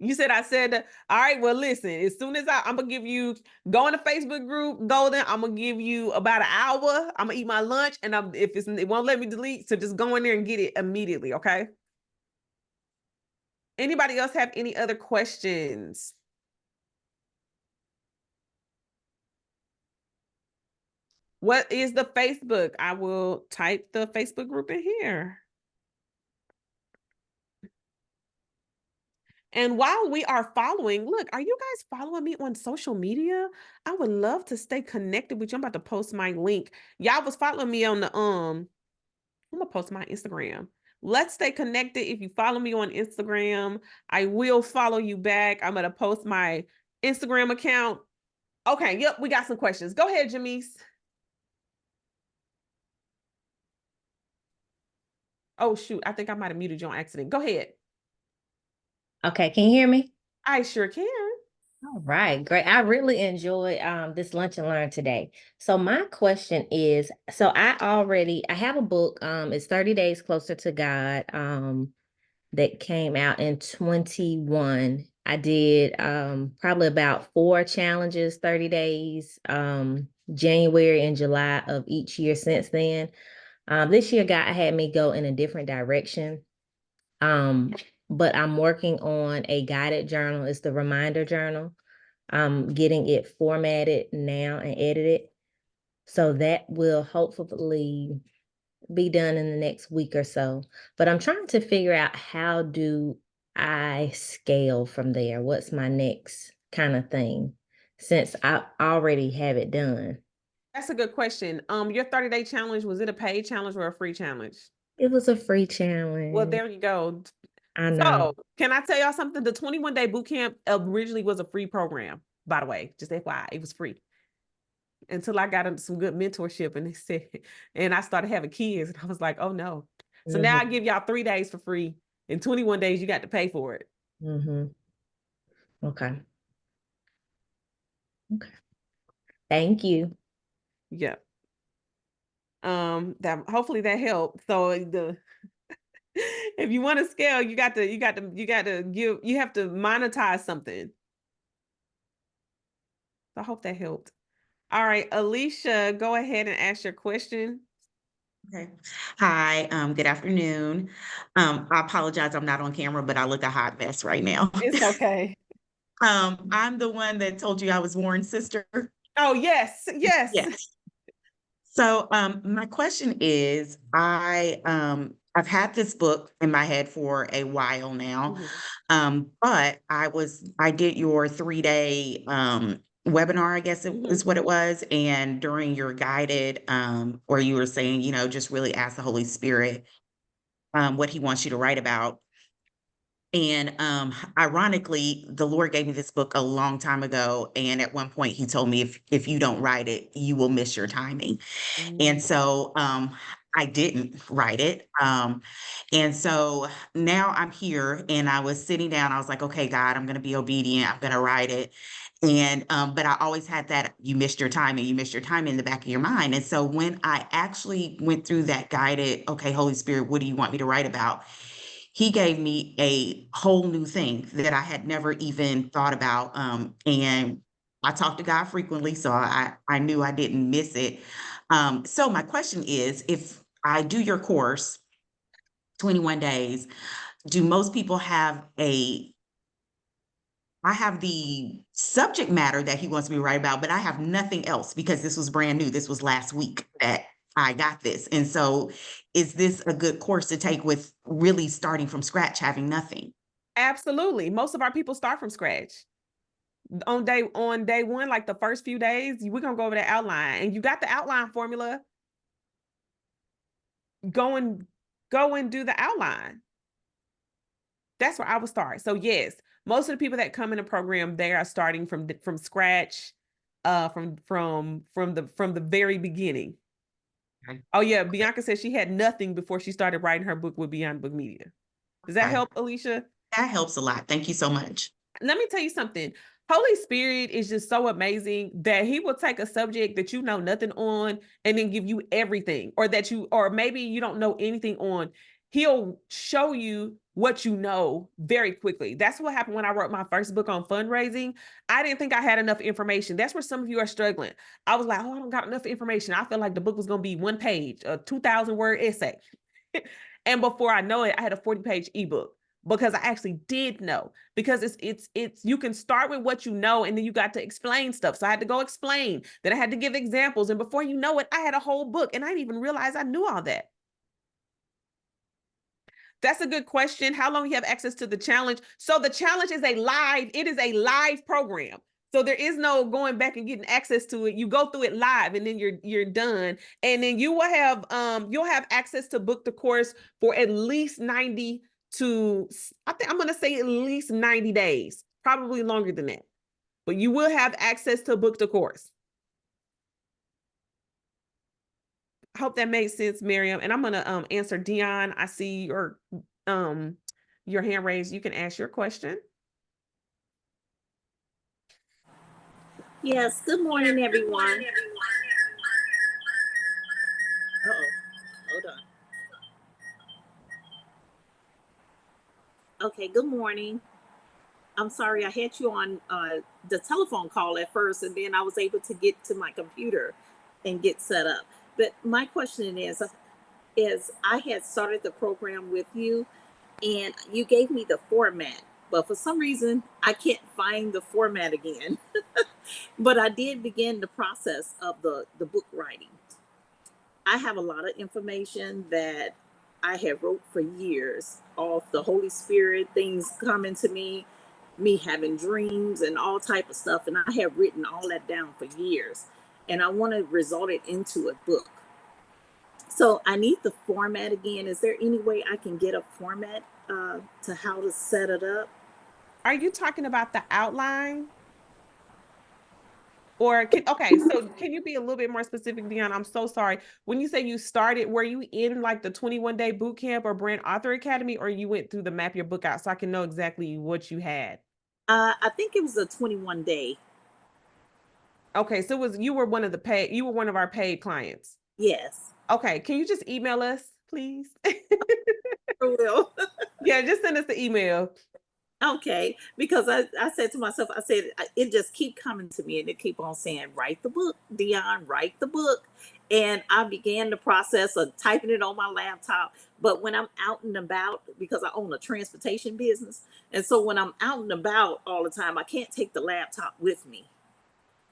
You said I said that. All right, well, listen, as soon as I'm gonna give you, go in the Facebook group, Golden, I'm gonna give you about an hour. I'm gonna eat my lunch, and if it won't let me delete, so just go in there and get it immediately, okay? Anybody else have any other questions? What is the Facebook? I will type the Facebook group in here. And while we are following, look, are you guys following me on social media? I would love to stay connected with you. I'm about to post my link. Y'all was following me on the I'm gonna post my Instagram. Let's stay connected. If you follow me on Instagram, I will follow you back. I'm gonna post my Instagram account. Okay, yep, we got some questions. Go ahead, Jamise. Oh shoot, I think I might have muted you on accident. Go ahead. Okay, can you hear me? I sure can. All right, great. I really enjoyed this lunch and learn today. So my question is, so I have a book, it's 30 Days Closer to God, that came out in 21. I did probably about 4 challenges, 30 days, January and July of each year since then. This year God had me go in a different direction. But I'm working on a guided journal. It's the reminder journal. I'm getting it formatted now and edited. So that will hopefully be done in the next week or so. But I'm trying to figure out, how do I scale from there? What's my next kind of thing, since I already have it done? That's a good question. Your 30-day challenge, was it a paid challenge or a free challenge? It was a free challenge. Well, there you go. I know. So, can I tell y'all something? The 21-day boot camp originally was a free program, by the way, just FYI, it was free. Until I got into some good mentorship, and they said, and I started having kids, and I was like, oh no. So now I give y'all 3 days for free, and 21 days you got to pay for it. Okay. Okay. Thank you. Yeah. That hopefully that helped. So if you want to scale, you have to monetize something. So I hope that helped. All right, Alicia, go ahead and ask your question. Okay. Hi, good afternoon. I apologize, I'm not on camera, but I look a hot mess right now. It's okay. I'm the one that told you I was Warren's sister. Oh, yes, yes. Yes. So, my question is, I've had this book in my head for a while now. But I did your 3-day webinar, I guess is what it was. And during your guided, where you were saying, just really ask the Holy Spirit what he wants you to write about. And ironically, the Lord gave me this book a long time ago. And at one point he told me, if you don't write it, you will miss your timing. And so I didn't write it. And so now I'm here, and I was sitting down. I was like, okay, God, I'm going to be obedient. I'm going to write it. And but I always had that you missed your time in the back of your mind. And so when I actually went through that guided, okay, Holy Spirit, what do you want me to write about? He gave me a whole new thing that I had never even thought about. And I talk to God frequently, so I knew I didn't miss it. So my question is, if I do your course, 21 days, do most people have I have the subject matter that he wants me to write about, but I have nothing else because this was brand new. This was last week that I got this. And so is this a good course to take with really starting from scratch, having nothing? Absolutely. Most of our people start from scratch. On day one, like the first few days, we're gonna go over the outline, and you got the outline formula. Go and do the outline. That's where I would start. So yes, most of the people that come in the program, they are starting from scratch, from the very beginning. Okay. Oh yeah, Bianca said she had nothing before she started writing her book with Beyond Book Media. Does that help, Alicia? That helps a lot. Thank you so much. Let me tell you something. Holy Spirit is just so amazing that he will take a subject that you know nothing on and then give you everything, or maybe you don't know anything on. he'll show you what you know very quickly. That's what happened when I wrote my first book on fundraising. I didn't think I had enough information. That's where some of you are struggling. I was like, oh, I don't got enough information. I felt like the book was going to be 1 page, a 2,000 word essay. And before I know it, I had a 40-page ebook because I actually did know, because it's you can start with what you know, and then you got to explain stuff. So I had to go explain, then I had to give examples. And before you know it, I had a whole book, and I didn't even realize I knew all that. That's a good question. How long you have access to the challenge? So the challenge is it is a live program. So there is no going back and getting access to it. You go through it live, and then you're done. And then you will have you'll have access to book the course for at least 90 to, I think I'm going to say at least 90 days, probably longer than that. But you will have access to book the course. I hope that made sense, Miriam. And I'm gonna answer Dion. I see your hand raised. You can ask your question. Yes, good morning, everyone. Uh-oh, hold on. Okay, good morning. I'm sorry, I had you on the telephone call at first, and then I was able to get to my computer and get set up. But my question is I had started the program with you, and you gave me the format, but for some reason I can't find the format again. But I did begin the process of the book writing. I have a lot of information that I have wrote for years off the Holy Spirit, things coming to me having dreams and all type of stuff. And I have written all that down for years. And I want to result it into a book. So I need the format again. Is there any way I can get a format to how to set it up? Are you talking about the outline? Or okay, so can you be a little bit more specific, Dion? I'm so sorry. When you say you started, were you in like the 21-day boot camp or Brand Author Academy, or you went through the Map Your Book Out so I can know exactly what you had? I think it was a 21-day. Okay, so you were one of our paid clients. Yes. Okay, can you just email us, please? I will. Yeah, just send us the email. Okay, because I said to myself, I said, it just keep coming to me, and it keep on saying, write the book, Dion, write the book. And I began the process of typing it on my laptop. But when I'm out and about, because I own a transportation business, and so when I'm out and about all the time, I can't take the laptop with me.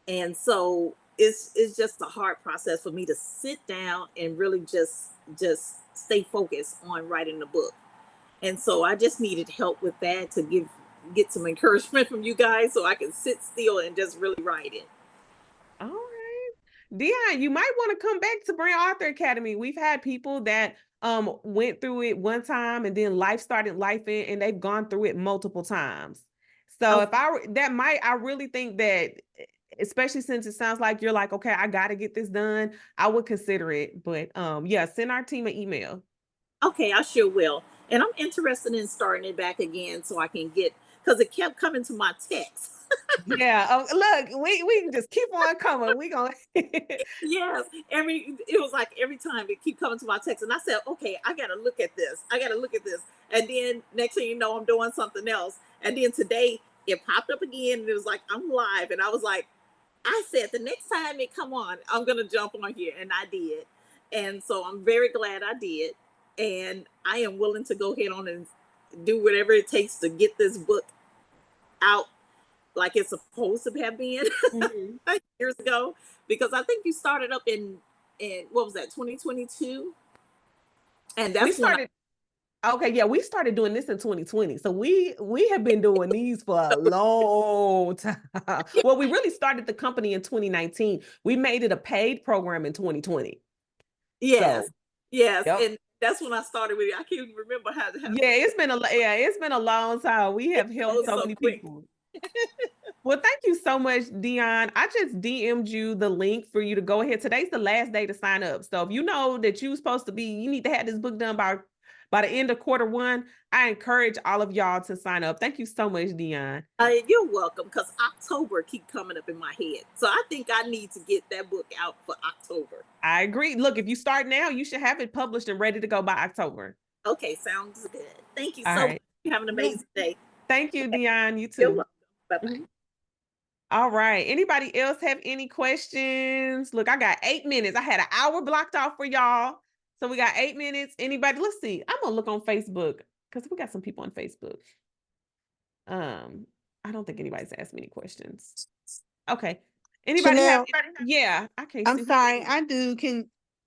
And so it's just a hard process for me to sit down and really just stay focused on writing the book. And so I just needed help with that to get some encouragement from you guys so I can sit still and just really write it. All right. Dion, you might want to come back to Brand Author Academy. We've had people that went through it one time, and then life started lifing, and they've gone through it multiple times. So I really think that, especially since it sounds like you're like, okay, I got to get this done, I would consider it. But yeah, send our team an email. Okay, I sure will. And I'm interested in starting it back again so I can because it kept coming to my text. Yeah. Oh, look, we can just keep on coming. We gonna. Yes. It was like every time it keep coming to my text, and I said, okay, I got to look at this. And then next thing you know, I'm doing something else. And then today it popped up again, and it was like, I'm live. And I was like, I said, the next time it come on, I'm going to jump on here. And I did. And so I'm very glad I did. And I am willing to go ahead on and do whatever it takes to get this book out like it's supposed to have been years ago. Because I think you started up in what was that, 2022? And that's we started doing this in 2020. So we have been doing these for a long time. Well, we really started the company in 2019. We made it a paid program in 2020. Yes. So, yes. Yep. And that's when I started with it. I can't even remember how. Yeah, it's been a long time. We have helped so many people. Well, thank you so much, Dion. I just DM'd you the link for you to go ahead. Today's the last day to sign up. So if you know that you need to have this book done by the end of Q1, I encourage all of y'all to sign up. Thank you so much, Dion. You're welcome, because October keep coming up in my head. So I think I need to get that book out for October. I agree. Look, if you start now, you should have it published and ready to go by October. Okay, sounds good. Thank you All so much. right. You have an You're- amazing day. Thank you, Dion. You You're too. welcome. Bye-bye. Mhm. All right. Anybody else have any questions? Look, I got 8 minutes. I had an hour blocked off for y'all. So we got 8 minutes. Anybody? Let's see. I'm gonna look on Facebook because we got some people on Facebook. I don't think anybody's asked me any questions. Okay. Anybody have? Chanel, Yeah, I can't I'm see. sorry, I do.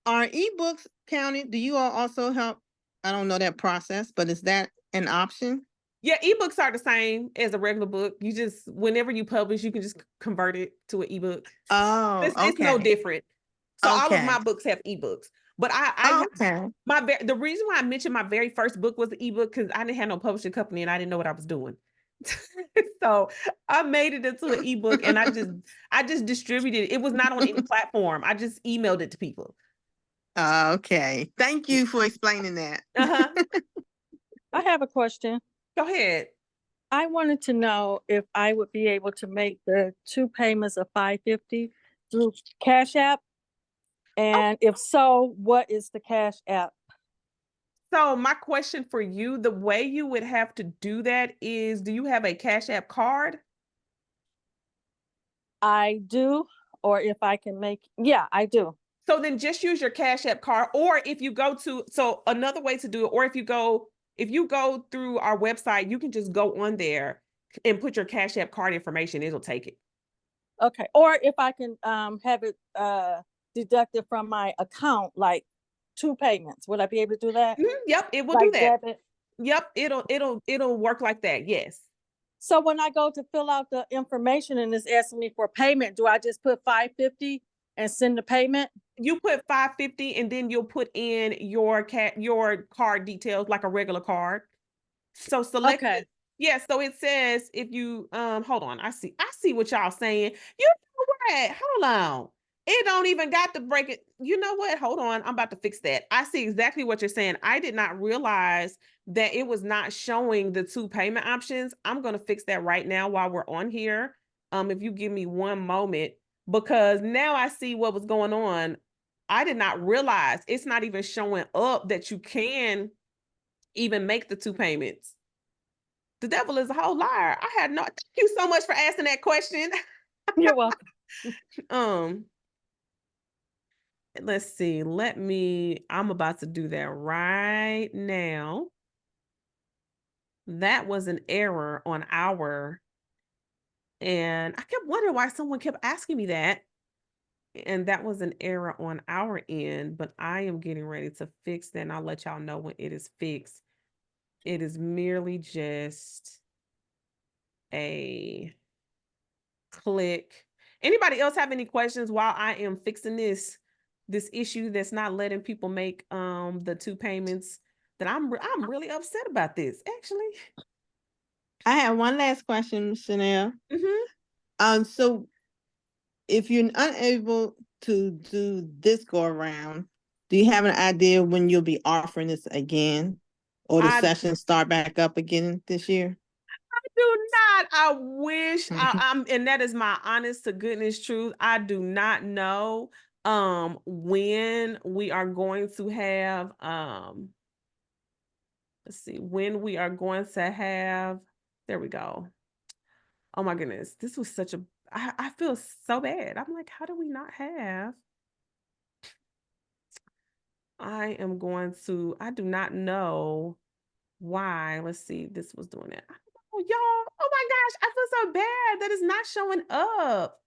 Are ebooks counted? Do you all also help? I don't know that process, but is that an option? Yeah, ebooks are the same as a regular book. You just, whenever you publish, you can just convert it to an ebook. Oh, It's no okay. different. So all of Okay. my books have ebooks. But I Okay. the reason why I mentioned my very first book was the ebook because I didn't have no publishing company and I didn't know what I was doing. So I made it into an ebook and I just distributed it. It was not on any platform. I just emailed it to people. Okay. Thank you for explaining that. Uh-huh. I have a question. Go ahead. I wanted to know if I would be able to make the 2 payments of $550 through Cash App. And if so, what is the Cash App? So my question for you, the way you would have to do that is, do you have a Cash App card? I do, or if I can yeah, I do. So then just use your Cash App card, or if you go to, so another way to do it, or if you go through our website, you can just go on there and put your Cash App card information. It'll take it. Okay. Or if I can have it deducted from my account, like 2 payments. Would I be able to do that? Yep, it will Like do that. debit? Yep, it'll work like that. Yes. So when I go to fill out the information and it's asking me for payment, do I just put $550 and send the payment? You put $550 and then you'll put in your card details like a regular card. So select Okay. it. Yeah, so it says if you hold on, I see what y'all saying. You know what? Hold on. It don't even got to break it. You know what? Hold on. I'm about to fix that. I see exactly what you're saying. I did not realize that it was not showing the 2 payment options. I'm going to fix that right now while we're on here. If you give me one moment, because now I see what was going on. I did not realize it's not even showing up that you can even make the 2 payments. The devil is a whole liar. I had no, thank you so much for asking that question. You're welcome. Let's see. I'm about to do that right now. That was an error on and I kept wondering why someone kept asking me that. And that was an error on our end, but I am getting ready to fix that and I'll let y'all know when it is fixed. It is merely just a click. Anybody else have any questions while I am fixing this issue that's not letting people make the 2 payments? That I'm really upset about this actually. I have one last question, Chanel. Mm-hmm. So if you're unable to do this go around, do you have an idea when you'll be offering this again, or the sessions start back up again this year? Do not. I wish I'm, and that is my honest to goodness truth. I do not know when we are going to have let's see, when we are going to have, there we go. Oh my goodness, this was such a, I feel so bad. I'm like, how do we not have? I do not know why. Let's see, this was doing it. I don't know, y'all. Oh my gosh, I feel so bad that it's not showing up.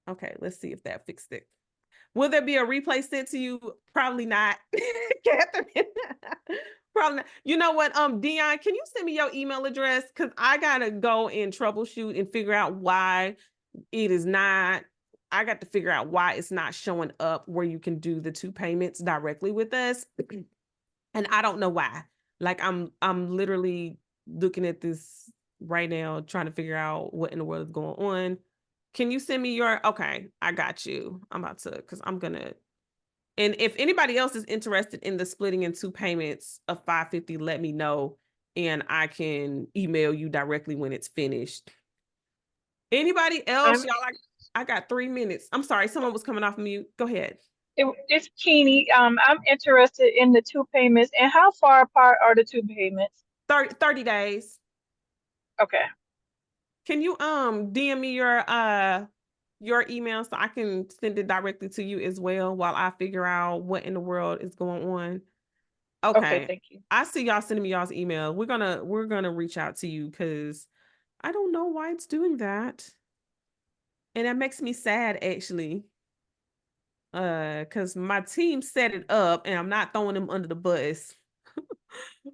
Okay, let's see if that fixed it. Will there be a replay sent to you? Probably not, Catherine. Probably not. You know what, Dion, can you send me your email address? Because I gotta go and troubleshoot and figure out why it is not. I got to figure out why it's not showing up where you can do the 2 payments directly with us. And I don't know why. Like I'm literally looking at this right now, trying to figure out what in the world is going on. Can you send me okay, I got you. I'm about to, because I'm gonna, and if anybody else is interested in the splitting in 2 payments of $550, let me know and I can email you directly when it's finished. Anybody else? Y'all, I got 3 minutes. I'm sorry, someone was coming off mute. Go ahead. It's Keeny. I'm interested in the two payments, and how far apart are the two payments? 30 days. Okay. Can you DM me your email so I can send it directly to you as well while I figure out what in the world is going on? Okay, Okay. thank you. I see y'all sending me y'all's email. We're gonna reach out to you because I don't know why it's doing that. And that makes me sad actually. Because my team set it up and I'm not throwing them under the bus.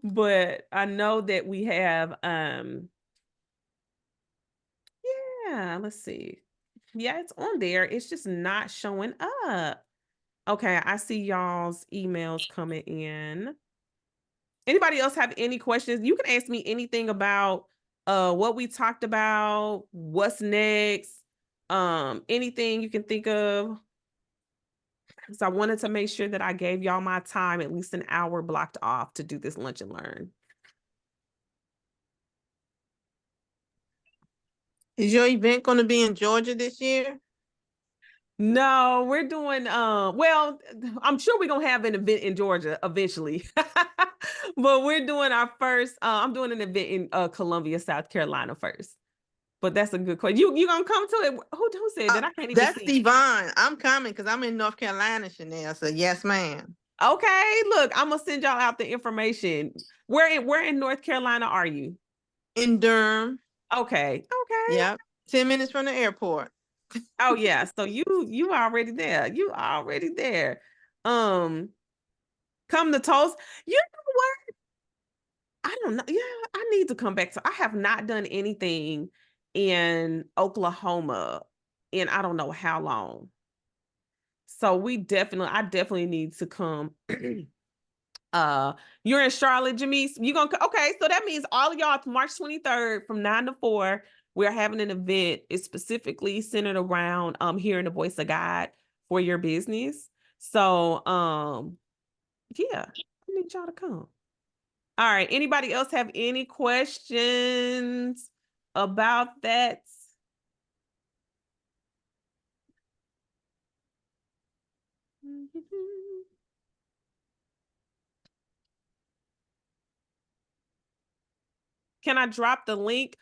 But I know that we have yeah, let's see. Yeah, it's on there. It's just not showing up. Okay, I see y'all's emails coming in. Anybody else have any questions? You can ask me anything about what we talked about, what's next, anything you can think of. So I wanted to make sure that I gave y'all my time, at least an hour blocked off to do this lunch and learn. Is your event going to be in Georgia this year? No, we're doing well, I'm sure we're gonna have an event in Georgia eventually. But we're doing our first I'm doing an event in Columbia, South Carolina first. But that's a good question. You gonna come to it? Who said that? I can't even That's see. Devon. I'm coming because I'm in North Carolina, Chanel. So yes, ma'am. Okay, look, I'm gonna send y'all out the information. Where in North Carolina are you? In Durham. Okay. Yep. 10 minutes from the airport. Oh yeah, so you already there. You already there. Come to Toast. You know what? I don't know. Yeah, I need to come back to. I have not done anything in Oklahoma in I don't know how long. So I definitely need to come. You're in Charlotte, Jamise. You gonna okay? So that means all of y'all March 23rd from 9 to 4. We're having an event. It's specifically centered around hearing the voice of God for your business. So yeah, I need y'all to come. All right. Anybody else have any questions about that? Can I drop the link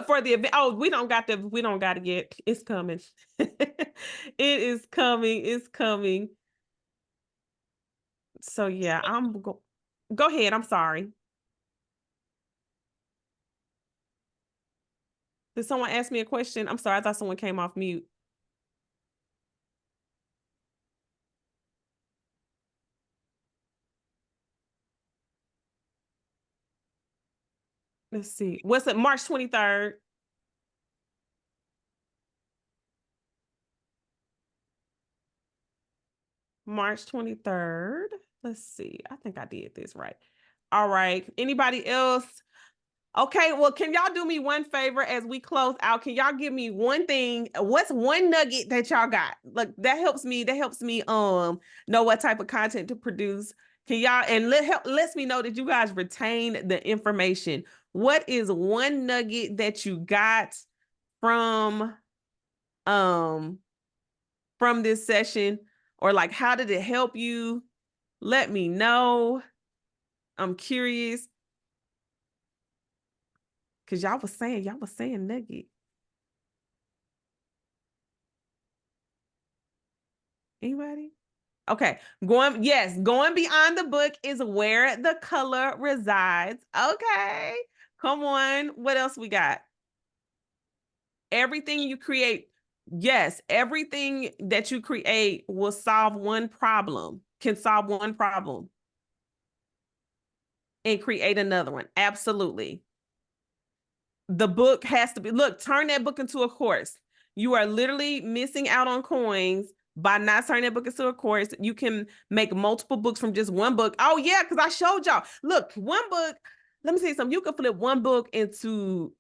for the event? Oh, we don't got to get, it's coming. It is coming. It's coming. So yeah, go ahead. I'm sorry. Did someone ask me a question? I'm sorry. I thought someone came off mute. Let's see. What's it? March 23rd. March 23rd. Let's see. I think I did this right. All right. Anybody else? Okay, well, can y'all do me one favor as we close out? Can y'all give me one thing? What's one nugget that y'all got? Look, that helps me know what type of content to produce. Can y'all and lets me know that you guys retain the information. What is one nugget that you got from this session? Or like how did it help you? Let me know. I'm curious. Cause y'all was saying nugget. Anybody? Okay, going beyond the book is where the color resides. Okay, come on. What else we got? Everything you create. Yes, everything that you create will solve one problem, can solve one problem and create another one. Absolutely. The book has to be, look, turn that book into a course. You are literally missing out on coins by not turning that book into a course. You can make multiple books from just one book. Oh yeah, because I showed y'all. Look, one book, let me say something. You can flip one book into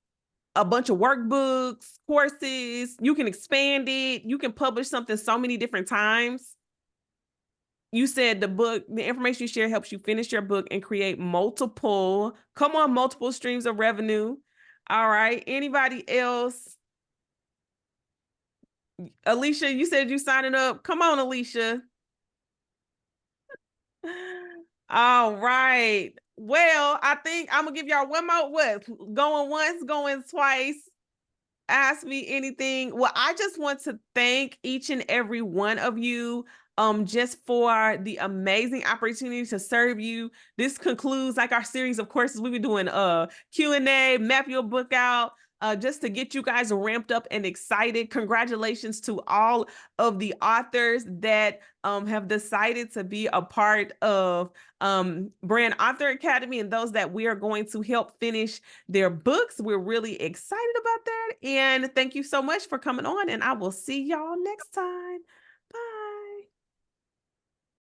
a bunch of workbooks, courses. You can expand it. You can publish something so many different times. You said the information you share helps you finish your book and create multiple streams of revenue. All right. Anybody else? Alicia, you said you signing up. Come on, Alicia. All right. Well, I think I'm gonna give y'all one more going once, going twice. Ask me anything. Well, I just want to thank each and every one of you just for the amazing opportunity to serve you. This concludes like our series of courses. We've been doing Q&A, map your book out, just to get you guys ramped up and excited. Congratulations to all of the authors that have decided to be a part of Brand Author Academy, and those that we are going to help finish their books. We're really excited about that. And thank you so much for coming on, and I will see y'all next time.